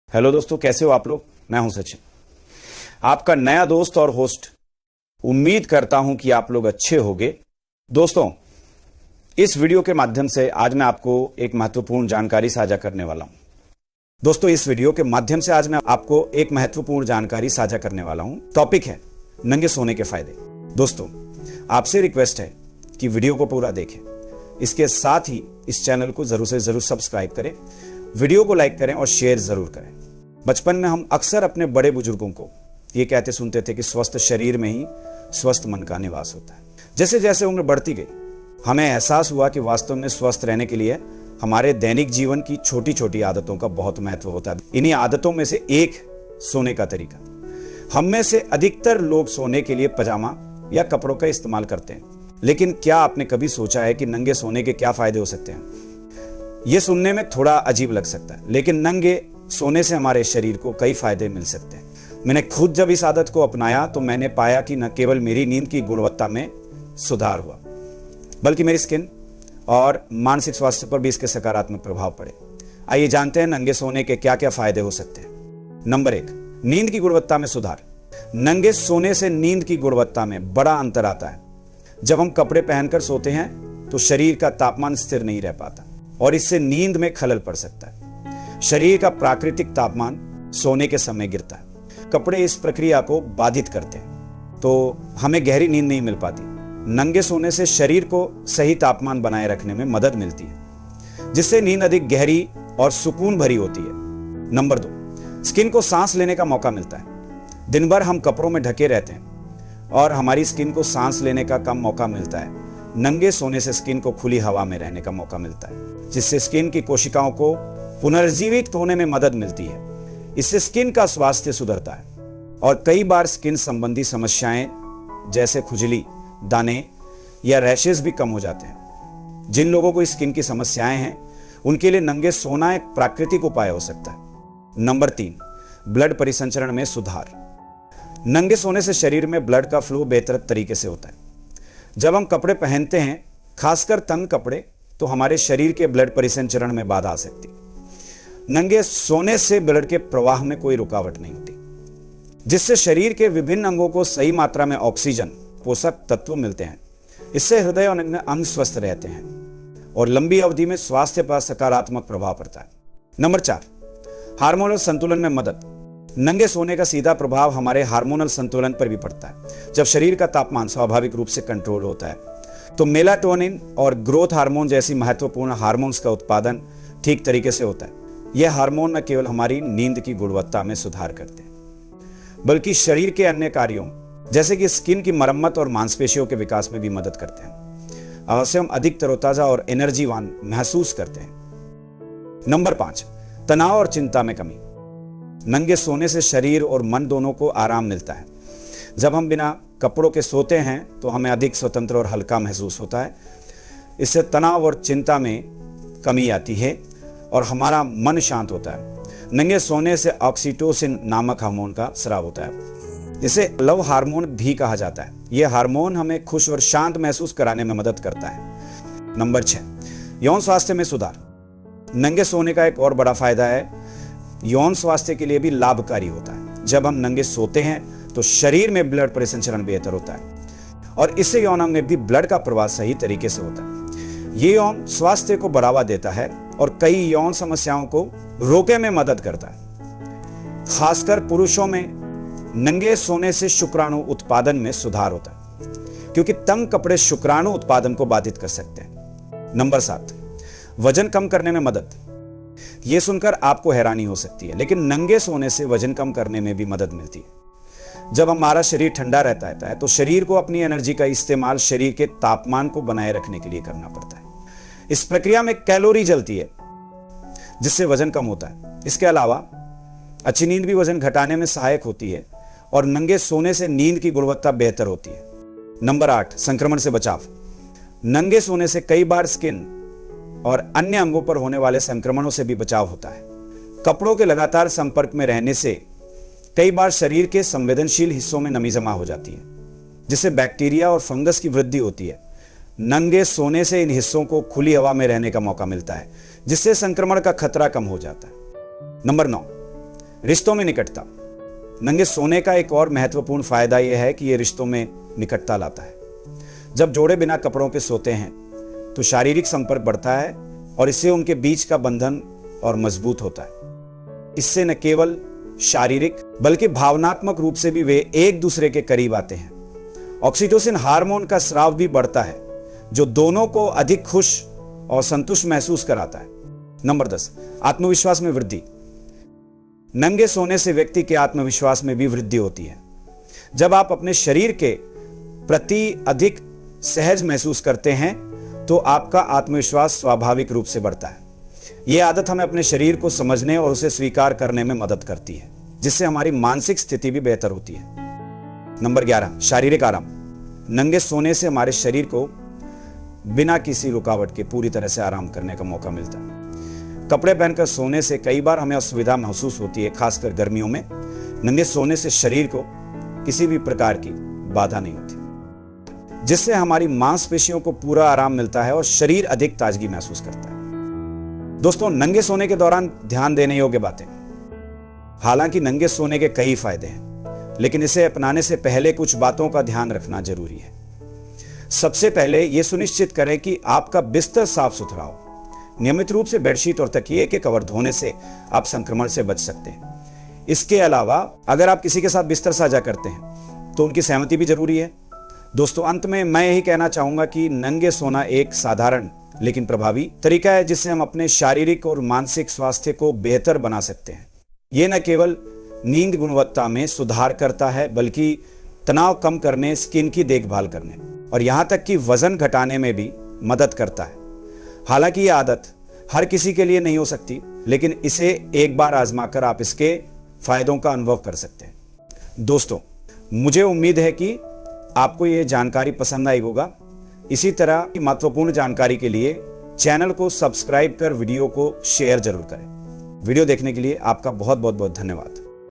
Hello दोस्तों, कैसे हो आप लोग। मैं हूं सचिन, आपका नया दोस्त और होस्ट। उम्मीद करता हूं कि आप लोग अच्छे होंगे। दोस्तों, इस वीडियो के माध्यम से आज मैं आपको एक महत्वपूर्ण जानकारी साझा करने वाला हूं। टॉपिक है नंगे सोने के फायदे। दोस्तों, आपसे रिक्वेस्ट है कि वीडियो को पूरा देखें। इसके साथ ही इस चैनल को जरूर से जरूर सब्सक्राइब करें, वीडियो को लाइक करें और शेयर जरूर करें। बचपन में हम अक्सर अपने बड़े बुजुर्गों को ये कहते सुनते थे कि स्वस्थ शरीर में ही स्वस्थ मन का निवास होता है। जैसे जैसे उम्र बढ़ती गई, हमें एहसास हुआ कि वास्तव में स्वस्थ रहने के लिए हमारे दैनिक जीवन की छोटी छोटी आदतों का बहुत महत्व होता है। इन्हीं आदतों में से एक सोने का तरीका। हम में से अधिकतर लोग सोने के लिए पजामा या कपड़ों का इस्तेमाल करते हैं, लेकिन क्या आपने कभी सोचा है कि नंगे सोने के क्या फायदे हो सकते हैं। यह सुनने में थोड़ा अजीब लग सकता है, लेकिन नंगे सोने से हमारे शरीर को कई फायदे मिल सकते हैं। मैंने खुद जब इस आदत को अपनाया तो मैंने पाया कि न केवल मेरी नींद की गुणवत्ता में सुधार हुआ, बल्कि मेरी स्किन और मानसिक स्वास्थ्य पर भी इसके सकारात्मक प्रभाव पड़े। आइए जानते हैं नंगे सोने के क्या क्या फायदे हो सकते हैं। नंबर 1, नींद की गुणवत्ता में सुधार। नंगे सोने से नींद की गुणवत्ता में बड़ा अंतर आता है। जब हम कपड़े पहनकर सोते हैं तो शरीर का तापमान स्थिर नहीं रह पाता और इससे नींद में खलल पड़ सकता है। शरीर का प्राकृतिक तापमान सोने के समय गिरता है। कपड़े इस प्रक्रिया को बाधित करते हैं, तो हमें गहरी नींद नहीं मिल पाती। नंगे सोने से शरीर को सही तापमान बनाए रखने में मदद मिलती है, जिससे नींद अधिक गहरी और सुकून भरी होती है। नंबर 2, स्किन को सांस लेने का मौका मिलता है। दिन भर हम कपड़ों में ढके रहते हैं और हमारी स्किन को सांस लेने का कम मौका मिलता है। नंगे सोने से स्किन को खुली हवा में रहने का मौका मिलता है, जिससे स्किन की कोशिकाओं को पुनर्जीवित होने में मदद मिलती है। इससे स्किन का स्वास्थ्य सुधरता है और कई बार स्किन संबंधी समस्याएं जैसे खुजली, दाने या रैशेस भी कम हो जाते हैं। जिन लोगों को स्किन की समस्याएं हैं, उनके लिए नंगे सोना एक प्राकृतिक उपाय हो सकता है। नंबर 3, ब्लड परिसंचरण में सुधार। नंगे सोने से शरीर में ब्लड का फ्लो बेहतर तरीके से होता है। जब हम कपड़े पहनते हैं, खासकर तंग कपड़े, तो हमारे शरीर के ब्लड परिसंचरण में बाधा आ सकती है। नंगे सोने से ब्लड के प्रवाह में कोई रुकावट नहीं होती, जिससे शरीर के विभिन्न अंगों को सही मात्रा में ऑक्सीजन, पोषक तत्व मिलते हैं। इससे हृदय और अंग स्वस्थ रहते हैं और लंबी अवधि में स्वास्थ्य पर सकारात्मक प्रभाव पड़ता है। नंबर 4, हार्मोनल संतुलन में मदद। नंगे सोने का सीधा प्रभाव हमारे हार्मोनल संतुलन पर भी पड़ता है। जब शरीर का तापमान स्वाभाविक रूप से कंट्रोल होता है, तो मेलाटोनिन और ग्रोथ हार्मोन जैसी महत्वपूर्ण हार्मोन्स का उत्पादन ठीक तरीके से होता है। यह हार्मोन न केवल हमारी नींद की गुणवत्ता में सुधार करते हैं, बल्कि शरीर के अन्य कार्यों जैसे कि स्किन की मरम्मत और मांसपेशियों के विकास में भी मदद करते हैं। अवश्य हम अधिक तरोताजा और एनर्जीवान महसूस करते हैं। नंबर 5, तनाव और चिंता में कमी। नंगे सोने से शरीर और मन दोनों को आराम मिलता है। जब हम बिना कपड़ों के सोते हैं तो हमें अधिक स्वतंत्र और हल्का महसूस होता है। इससे तनाव और चिंता में कमी आती है और हमारा मन शांत होता है। नंगे सोने से ऑक्सीटोसिन नामक हार्मोन का स्राव होता है, जिसे लव हार्मोन भी कहा जाता है। यह हार्मोन हमें खुश और शांत महसूस कराने में मदद करता है। नंबर 6, यौन स्वास्थ्य में सुधार। नंगे सोने का एक और बड़ा फायदा है, यौन स्वास्थ्य के लिए भी लाभकारी होता है। जब हम नंगे सोते हैं तो शरीर में ब्लड परिसंचरण बेहतर होता है और इससे यौन अंग में भी ब्लड का प्रवाह सही तरीके से होता है। ये यौन स्वास्थ्य को बढ़ावा देता है और कई यौन समस्याओं को रोकने में मदद करता है। खासकर पुरुषों में नंगे सोने से शुक्राणु उत्पादन में सुधार होता है, क्योंकि तंग कपड़े शुक्राणु उत्पादन को बाधित कर सकते हैं। नंबर 7, वजन कम करने में मदद। यह सुनकर आपको हैरानी हो सकती है, लेकिन नंगे सोने से वजन कम करने में भी मदद मिलती है। जब हमारा शरीर ठंडा रहता है तो शरीर को अपनी एनर्जी का इस्तेमाल शरीर के तापमान को बनाए रखने के लिए करना पड़ता है। इस प्रक्रिया में कैलोरी जलती है, जिससे वजन कम होता है। इसके अलावा अच्छी नींद भी वजन घटाने में सहायक होती है और नंगे सोने से नींद की गुणवत्ता बेहतर होती है। नंबर 8, संक्रमण से बचाव। नंगे सोने से कई बार स्किन और अन्य अंगों पर होने वाले संक्रमणों से भी बचाव होता है। कपड़ों के लगातार संपर्क में रहने से कई बार शरीर के संवेदनशील हिस्सों में नमी जमा हो जाती है, जिससे बैक्टीरिया और फंगस की वृद्धि होती है। नंगे सोने से इन हिस्सों को खुली हवा में रहने का मौका मिलता है, जिससे संक्रमण का खतरा कम हो जाता है। नंबर 9, रिश्तों में निकटता। नंगे सोने का एक और महत्वपूर्ण फायदा यह है कि यह रिश्तों में निकटता लाता है। जब जोड़े बिना कपड़ों के सोते हैं तो शारीरिक संपर्क बढ़ता है और इससे उनके बीच का बंधन और मजबूत होता है। इससे न केवल शारीरिक बल्कि भावनात्मक रूप से भी वे एक दूसरे के करीब आते हैं। ऑक्सीटोसिन हार्मोन का स्राव भी बढ़ता है जो दोनों को अधिक खुश और संतुष्ट महसूस कराता है। नंबर 10, आत्मविश्वास में वृद्धि। नंगे सोने से व्यक्ति के आत्मविश्वास में भी वृद्धि होती है। जब आप अपने शरीर के प्रति अधिक सहज महसूस करते हैं तो आपका आत्मविश्वास स्वाभाविक रूप से बढ़ता है। यह आदत हमें अपने शरीर को समझने और उसे स्वीकार करने में मदद करती है, जिससे हमारी मानसिक स्थिति भी बेहतर होती है। नंबर 11, शारीरिक आराम। नंगे सोने से हमारे शरीर को बिना किसी रुकावट के पूरी तरह से आराम करने का मौका मिलता है। कपड़े पहनकर सोने से कई बार हमें असुविधा महसूस होती है, खासकर गर्मियों में। नंगे सोने से शरीर को किसी भी प्रकार की बाधा नहीं होती, जिससे हमारी मांसपेशियों को पूरा आराम मिलता है और शरीर अधिक ताजगी महसूस करता है। दोस्तों, नंगे सोने के दौरान ध्यान देने योग्य बातें। हालांकि नंगे सोने के कई फायदे हैं, लेकिन इसे अपनाने से पहले कुछ बातों का ध्यान रखना जरूरी है। सबसे पहले यह सुनिश्चित करें कि आपका बिस्तर साफ सुथरा हो। नियमित रूप से बेडशीट और तकिए के कवर धोने से आप संक्रमण से बच सकते हैं। इसके अलावा अगर आप किसी के साथ बिस्तर साझा करते हैं तो उनकी सहमति भी जरूरी है। दोस्तों, अंत में मैं यही कहना चाहूंगा कि नंगे सोना एक साधारण लेकिन प्रभावी तरीका है जिससे हम अपने शारीरिक और मानसिक स्वास्थ्य को बेहतर बना सकते हैं। यह न केवल नींद गुणवत्ता में सुधार करता है बल्कि तनाव कम करने, स्किन की देखभाल करने और यहां तक कि वजन घटाने में भी मदद करता है। हालांकि यह आदत हर किसी के लिए नहीं हो सकती, लेकिन इसे एक बार आजमाकर आप इसके फायदों का अनुभव कर सकते हैं। दोस्तों, मुझे उम्मीद है कि आपको यह जानकारी पसंद आई होगा। इसी तरह की महत्वपूर्ण जानकारी के लिए चैनल को सब्सक्राइब कर वीडियो को शेयर जरूर करें। वीडियो देखने के लिए आपका बहुत बहुत बहुत धन्यवाद।